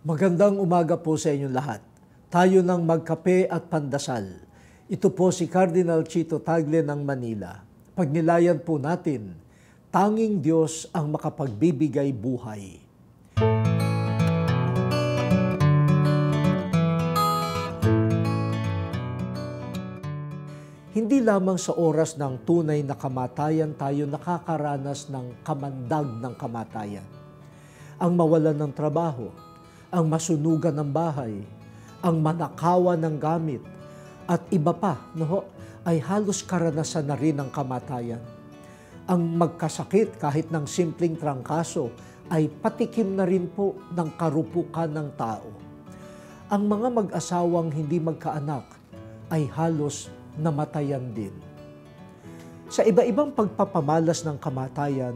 Magandang umaga po sa inyong lahat. Tayo ng magkape at pandasal. Ito po si Cardinal Chito Tagle ng Manila. Pagnilayan po natin, tanging Diyos ang makapagbibigay buhay. Hindi lamang sa oras ng tunay na kamatayan tayo nakakaranas ng kamandag ng kamatayan. Ang mawalan ng trabaho, ang masunugan ng bahay, ang manakawan ng gamit, at iba pa, ay halos karanasan na rin ng kamatayan. Ang magkasakit kahit ng simpleng trangkaso ay patikim na rin po ng karupukan ng tao. Ang mga mag-asawang hindi magkaanak ay halos namatayan din. Sa iba-ibang pagpapamalas ng kamatayan,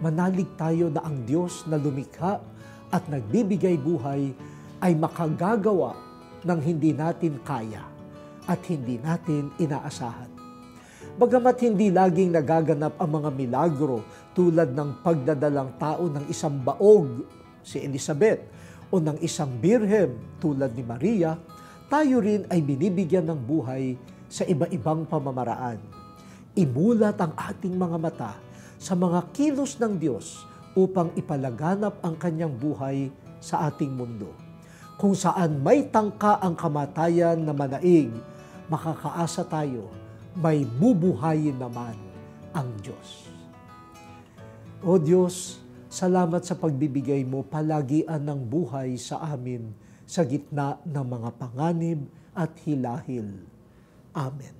manalig tayo na ang Diyos na lumikha at nagbibigay buhay ay makagagawa ng hindi natin kaya at hindi natin inaasahan. Bagamat hindi laging nagaganap ang mga milagro tulad ng pagdadalang tao ng isang baog, si Elizabeth, o ng isang birhen tulad ni Maria, tayo rin ay binibigyan ng buhay sa iba-ibang pamamaraan. Imulat ang ating mga mata sa mga kilos ng Diyos upang ipalaganap ang kanyang buhay sa ating mundo. Kung saan may tangka ang kamatayan na manaig, makakaasa tayo, may bubuhayin naman ang Diyos. O Diyos, salamat sa pagbibigay mo palagian ng buhay sa amin sa gitna ng mga panganib at hilahil. Amen.